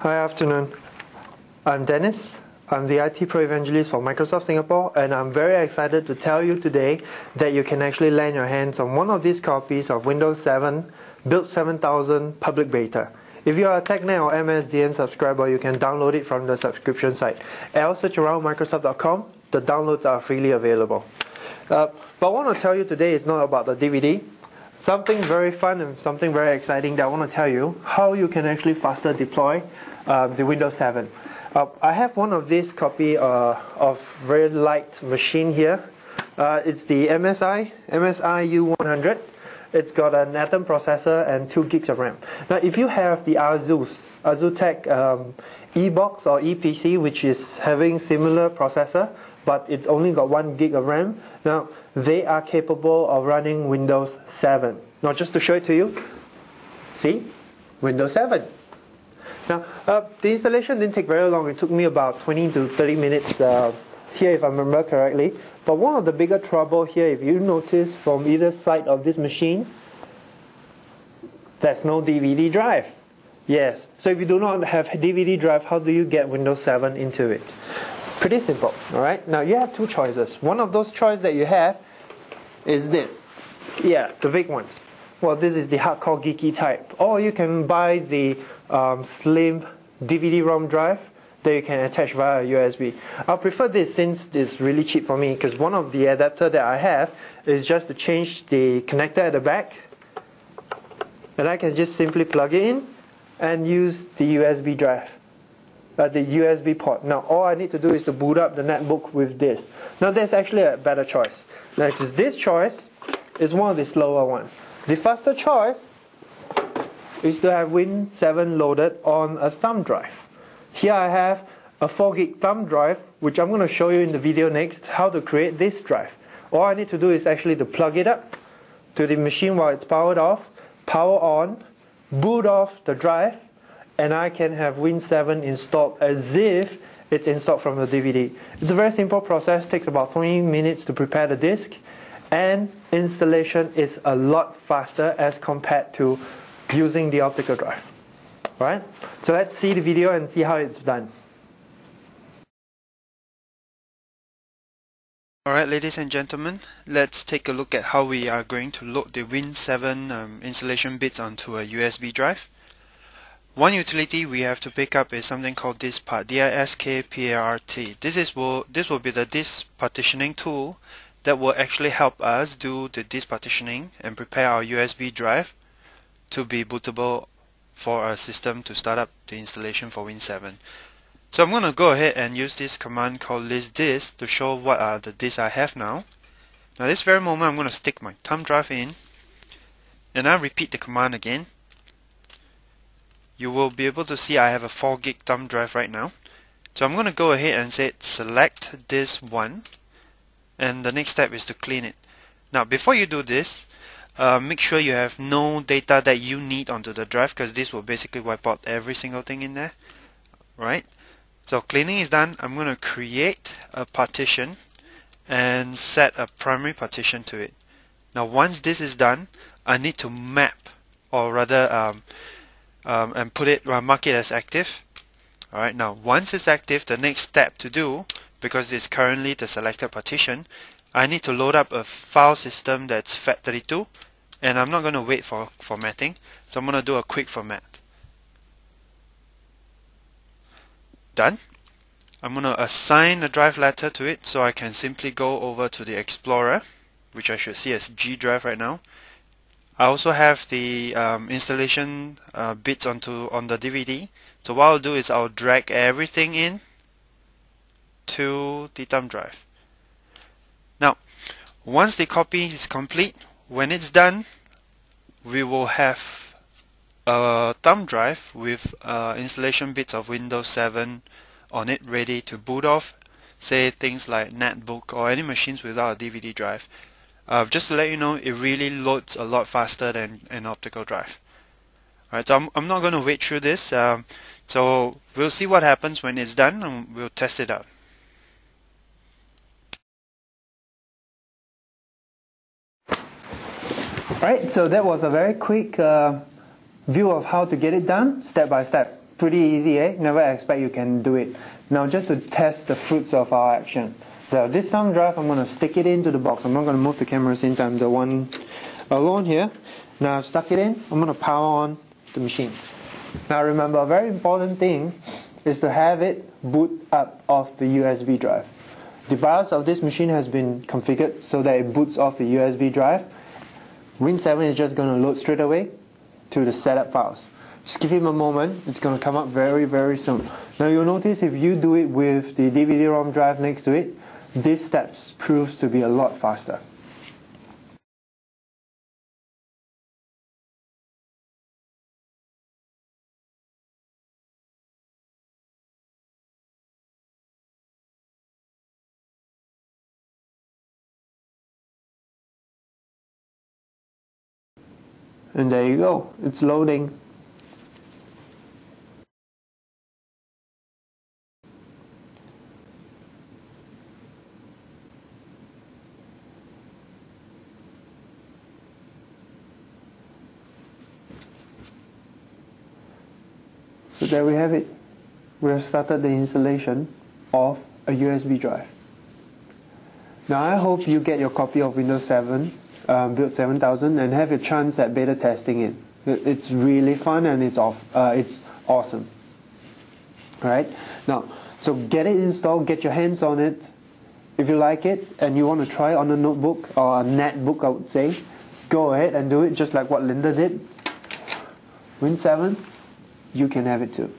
Hi, afternoon. I'm Dennis. I'm the IT Pro Evangelist for Microsoft Singapore, and I'm very excited to tell you today that you can actually land your hands on one of these copies of Windows 7 Build 7000 Public Beta. If you are a TechNet or MSDN subscriber, you can download it from the subscription site. Else, search around Microsoft.com. The downloads are freely available. But I want to tell you today is not about the DVD. Something very fun and something very exciting that I want to tell you, how you can actually faster deploy the Windows 7. I have one of these copy of very light machine here. It's the MSI U100. It's got an Atom processor and 2 gigs of RAM. Now, if you have the ASUS eBox or ePC, which is having similar processor, but it's only got 1 gig of RAM, now they are capable of running Windows 7. Now, just to show it to you, see, Windows 7. Now, the installation didn't take very long. It took me about 20 to 30 minutes here, if I remember correctly. But one of the bigger trouble here, if you notice from either side of this machine, there's no DVD drive. Yes, so if you do not have a DVD drive, how do you get Windows 7 into it? Pretty simple, all right? Now, you have 2 choices. One of those choices that you have is this. Yeah, the big ones. Well, this is the hardcore geeky type. Or you can buy the slim DVD-ROM drive that you can attach via USB. I prefer this since it's really cheap for me, because one of the adapter that I have is just to change the connector at the back, and I can just simply plug it in and use the USB drive, the USB port. Now, all I need to do is to boot up the netbook with this. Now, there's actually a better choice. Now, this choice is one of the slower ones. The faster choice is to have Win 7 loaded on a thumb drive. Here I have a 4 gig thumb drive, which I'm going to show you in the video next how to create this drive. All I need to do is actually to plug it up to the machine while it's powered off, power on, boot off the drive, and I can have Win 7 installed as if it's installed from the DVD. It's a very simple process, takes about 20 minutes to prepare the disk, and installation is a lot faster as compared to using the optical drive. Right? So let's see the video and see how it's done. Alright, ladies and gentlemen, let's take a look at how we are going to load the Win 7 installation bits onto a USB drive. One utility we have to pick up is something called diskpart, D-I-S-K-P-A-R-T. This will be the disk partitioning tool that will actually help us do the disk partitioning and prepare our USB drive to be bootable for a system to start up the installation for Win 7. So I'm going to go ahead and use this command called list disk to show what are the disks I have now. Now, this very moment I'm going to stick my thumb drive in, and I repeat the command again. You will be able to see I have a 4 gig thumb drive right now. So I'm going to go ahead and say select disk 1, and the next step is to clean it. Now, before you do this, make sure you have no data that you need onto the drive, because this will basically wipe out every single thing in there. Right? So cleaning is done. I'm going to create a partition and set a primary partition to it. Now, once this is done, I need to map, or rather and mark it as active. Alright, now once it's active, the next step to do, because it's currently the selected partition, I need to load up a file system that's FAT32, and I'm not going to wait for formatting, so I'm going to do a quick format. Done. I'm going to assign a drive letter to it, so I can simply go over to the Explorer, which I should see as G drive right now. I also have the installation bits on the DVD. So what I'll do is I'll drag everything in to the thumb drive. Now, once the copy is complete, when it's done, we will have a thumb drive with installation bits of Windows 7 on it ready to boot off, say things like netbook or any machines without a DVD drive. Just to let you know, it really loads a lot faster than an optical drive. Alright, so I'm not going to wait through this, so we'll see what happens when it's done, and we'll test it out. Alright, so that was a very quick view of how to get it done, step by step. pretty easy, eh? Never expect you can do it. Now just to test the fruits of our action. So this thumb drive, I'm going to stick it into the box. I'm not going to move the camera since I'm the one alone here. Now I've stuck it in, I'm going to power on the machine. Now remember, a very important thing is to have it boot up off the USB drive. The BIOS of this machine has been configured so that it boots off the USB drive. Win 7 is just going to load straight away to the setup files. Just give him a moment, it's going to come up very, very soon. Now you'll notice if you do it with the DVD-ROM drive next to it, these steps proves to be a lot faster. And there you go, it's loading. So there we have it. We have started the installation of a USB drive. Now I hope you get your copy of Windows 7, Build 7000, and have a chance at beta testing it. It's really fun and it's awesome. Alright? Now, so get it installed, get your hands on it. If you like it and you want to try it on a notebook or a netbook, I would say, go ahead and do it just like what Linda did. Win 7, you can have it too.